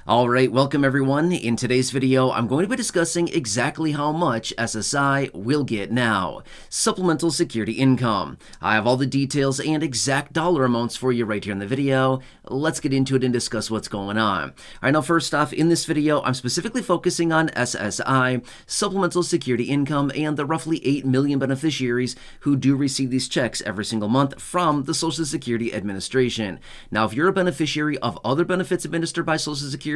All right, welcome everyone. In today's video, I'm going to be discussing exactly how much SSI will get now. Supplemental Security Income. I have all the details and exact dollar amounts for you right here in the video. Let's get into it and discuss what's going on. All right, now first off, in this video, I'm specifically focusing on SSI, Supplemental Security Income, and the roughly 8 million beneficiaries who do receive these checks every single month from the Social Security Administration. Now, if you're a beneficiary of other benefits administered by Social Security,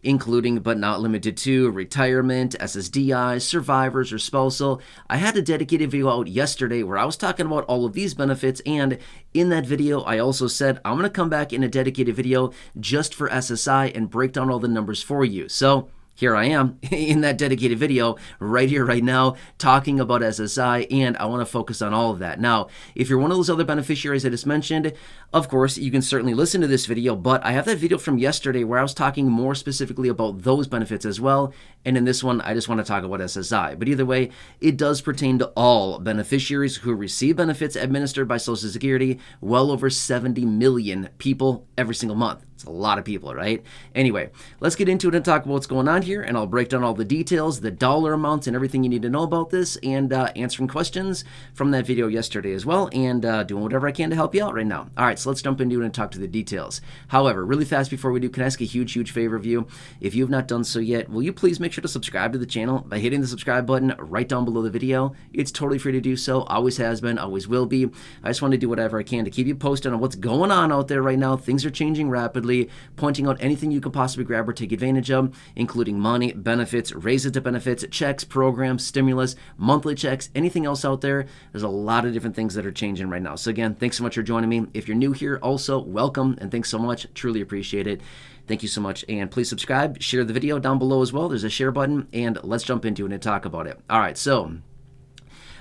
including but not limited to retirement, SSDI, survivors, or spousal, I had a dedicated video out yesterday where I was talking about all of these benefits, and in that video I also said I'm going to come back in a dedicated video just for SSI and break down all the numbers for you. So here I am in that dedicated video right here, right now, talking about SSI, and I want to focus on all of that. Now, if you're one of those other beneficiaries I just mentioned, of course, you can certainly listen to this video, but I have that video from yesterday where I was talking more specifically about those benefits as well, and in this one, I just want to talk about SSI. But either way, it does pertain to all beneficiaries who receive benefits administered by Social Security, well over 70 million people every single month. It's a lot of people, right? Anyway, let's get into it and talk about what's going on here, and I'll break down all the details, the dollar amounts, and everything you need to know about this, and answering questions from that video yesterday as well, and doing whatever I can to help you out right now. All right, so let's jump into it and talk to the details. However, really fast before we do, can I ask a huge favor of you? If you have not done so yet, will you please make sure to subscribe to the channel by hitting the subscribe button right down below the video? It's totally free to do so, always has been, always will be. I just want to do whatever I can to keep you posted on what's going on out there right now. Things are changing rapidly, pointing out anything you could possibly grab or take advantage of, including money, benefits, raises to benefits, checks, programs, stimulus, monthly checks, anything else out there. There's a lot of different things that are changing right now. So again, thanks so much for joining me. If you're new here, also welcome, and thanks so much. Truly appreciate it. Thank you so much, and please subscribe, share the video down below as well. There's a share button, and let's jump into it and talk about it. All right, so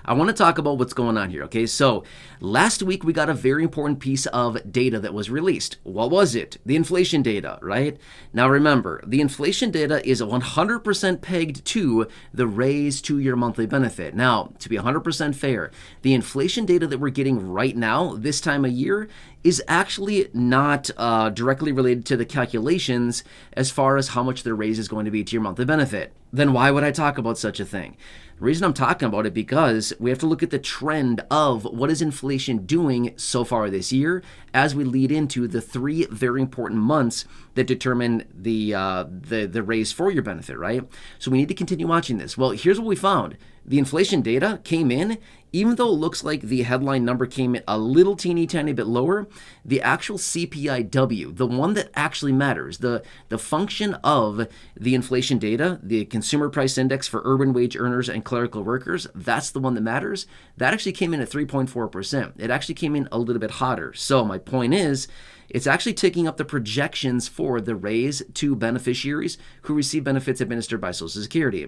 I want to talk about what's going on here, okay? So last week we got a very important piece of data that was released. What was it? The inflation data, right? Now remember, the inflation data is 100% pegged to the raise to your monthly benefit. Now, to be 100% fair, the inflation data that we're getting right now, this time of year, is actually not directly related to the calculations as far as how much the raise is going to be to your monthly benefit. Then why would I talk about such a thing? The reason I'm talking about it because we have to look at the trend of what is inflation doing so far this year as we lead into the 3 very important months that determine the raise for your benefit, right? So we need to continue watching this. Well, here's what we found. The inflation data came in, even though it looks like the headline number came in a little teeny tiny bit lower, the actual CPIW, the one that actually matters, the function of the inflation data, the consumer price index for urban wage earners and clerical workers, that's the one that matters. That actually came in at 3.4%. It actually came in a little bit hotter. So my point is, it's actually taking up the projections for the raise to beneficiaries who receive benefits administered by Social Security.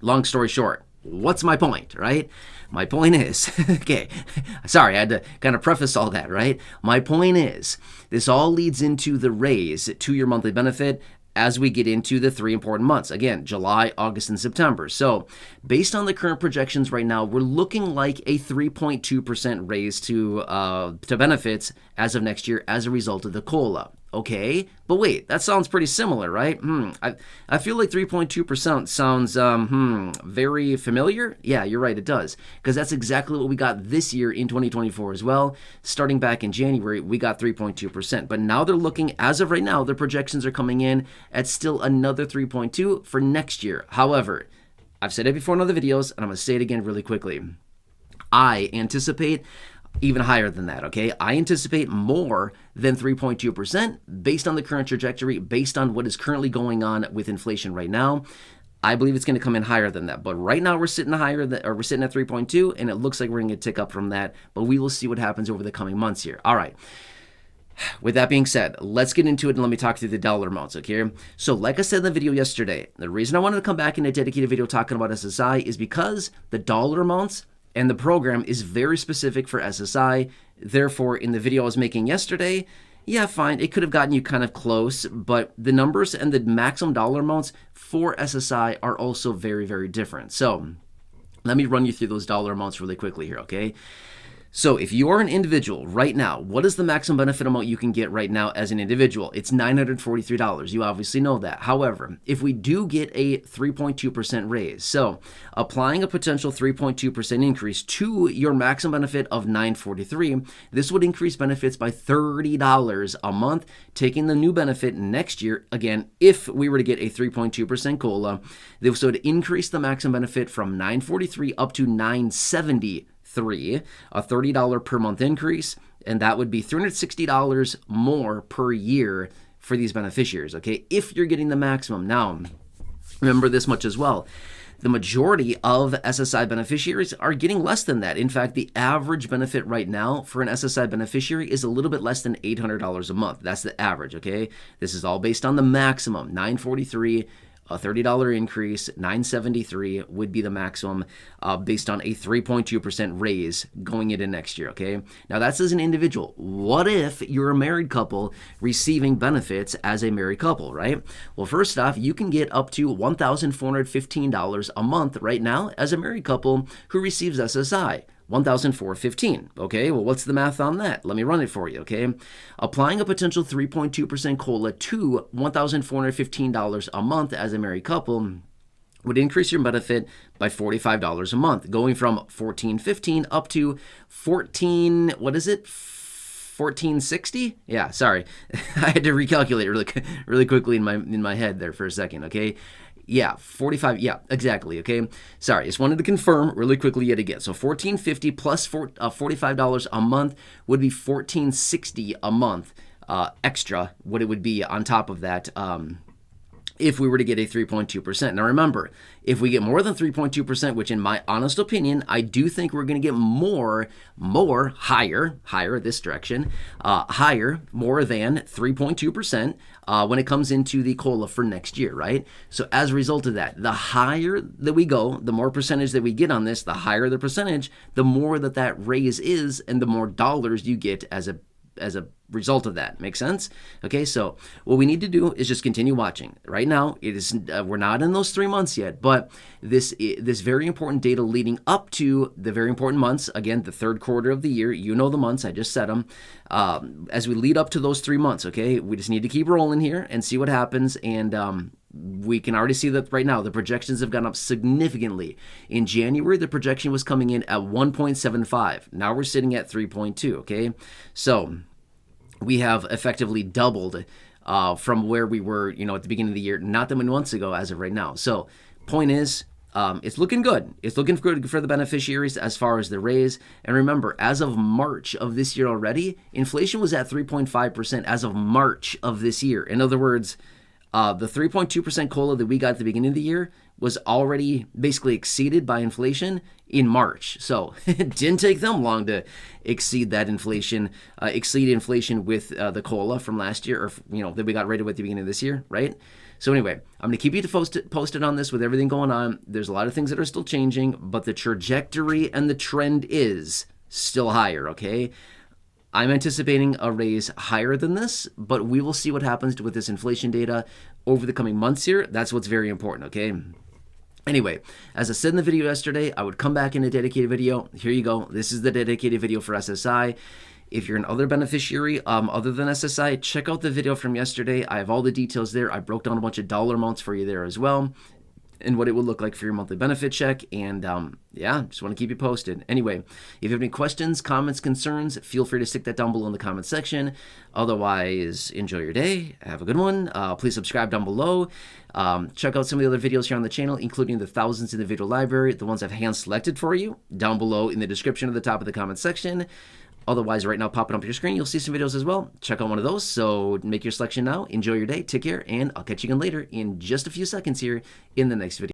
Long story short, what's my point, right? My point is, okay, sorry, I had to kind of preface all that, right? My point is, this all leads into the raise to your monthly benefit as we get into the 3 important months. Again, July, August, and September. So based on the current projections right now, we're looking like a 3.2% raise to benefits as of next year as a result of the COLA. Okay, but wait, that sounds pretty similar, right? I feel like 3.2% sounds very familiar. Yeah, you're right, it does. Because that's exactly what we got this year in 2024 as well. Starting back in January, we got 3.2%. But now they're looking, as of right now, their projections are coming in at still another 3.2 for next year. However, I've said it before in other videos, and I'm going to say it again really quickly. I anticipate even higher than that, okay? I anticipate more than 3.2% based on the current trajectory, based on what is currently going on with inflation right now. I believe it's going to come in higher than that. But right now we're sitting higher we're sitting at 3.2, and it looks like we're going to tick up from that, but we will see what happens over the coming months here. All right. With that being said, let's get into it and let me talk through the dollar amounts, okay? So like I said in the video yesterday, the reason I wanted to come back in a dedicated video talking about SSI is because the dollar amounts and the program is very specific for SSI. Therefore, in the video I was making yesterday, yeah, fine, it could have gotten you kind of close, but the numbers and the maximum dollar amounts for SSI are also very, very different. So let me run you through those dollar amounts really quickly here, okay? So if you are an individual right now, what is the maximum benefit amount you can get right now as an individual? It's $943. You obviously know that. However, if we do get a 3.2% raise, so applying a potential 3.2% increase to your maximum benefit of $943, this would increase benefits by $30 a month, taking the new benefit next year, again, if we were to get a 3.2% COLA, this would increase the maximum benefit from $943 up to $973, a $30 per month increase, and that would be $360 more per year for these beneficiaries, okay, if you're getting the maximum. Now, remember this much as well. The majority of SSI beneficiaries are getting less than that. In fact, the average benefit right now for an SSI beneficiary is a little bit less than $800 a month. That's the average, okay? This is all based on the maximum, $943, a $30 increase, $973 would be the maximum based on a 3.2% raise going into next year, okay? Now, that's as an individual. What if you're a married couple receiving benefits as a married couple, right? Well, first off, you can get up to $1,415 a month right now as a married couple who receives SSI. $1,415. Okay, well, what's the math on that? Let me run it for you, okay? Applying a potential 3.2% COLA to $1,415 a month as a married couple would increase your benefit by $45 a month, going from $1,415 up to $1,460? Yeah, sorry. I had to recalculate really quickly in my head there for a second, okay? Yeah, 45. Yeah, exactly. Okay. Sorry, just wanted to confirm really quickly yet again. So $1,450 plus $45 a month would be $1,460 a month extra. What it would be on top of that if we were to get a 3.2%. Now remember, if we get more than 3.2%, which in my honest opinion, I do think we're going to get higher this direction, more than 3.2% when it comes into the COLA for next year, right? So as a result of that, the higher that we go, the more percentage that we get on this, the higher the percentage, the more that raise is, and the more dollars you get as a result of that. Make sense? Okay, so what we need to do is just continue watching. Right now, it is we're not in those 3 months yet, but this very important data leading up to the very important months, again, the third quarter of the year, you know the months, I just said them, as we lead up to those 3 months, okay, we just need to keep rolling here and see what happens, and we can already see that right now the projections have gone up significantly. In January, the projection was coming in at 1.75. Now we're sitting at 3.2, okay? So we have effectively doubled from where we were, at the beginning of the year, not that many months ago as of right now. So point is, it's looking good. It's looking good for the beneficiaries as far as the raise. And remember, as of March of this year already, inflation was at 3.5% as of March of this year. In other words, the 3.2% COLA that we got at the beginning of the year was already basically exceeded by inflation in March. So it didn't take them long to exceed inflation with the COLA from last year, or that we got right away at the beginning of this year, right? So anyway, I'm going to keep you posted on this with everything going on. There's a lot of things that are still changing, but the trajectory and the trend is still higher, okay? I'm anticipating a raise higher than this, but we will see what happens with this inflation data over the coming months here. That's what's very important, okay? Anyway, as I said in the video yesterday, I would come back in a dedicated video. Here you go. This is the dedicated video for SSI. If you're an other beneficiary other than SSI, check out the video from yesterday. I have all the details there. I broke down a bunch of dollar amounts for you there as well, and what it would look like for your monthly benefit check. And yeah, just want to keep you posted. Anyway, if you have any questions, comments, concerns, feel free to stick that down below in the comment section. Otherwise, enjoy your day. Have a good one. Please subscribe down below. Check out some of the other videos here on the channel, including the thousands in the video library, the ones I've hand selected for you down below in the description at the top of the comment section. Otherwise, right now, popping up your screen, you'll see some videos as well. Check out one of those. So make your selection now. Enjoy your day. Take care, and I'll catch you again later in just a few seconds here in the next video.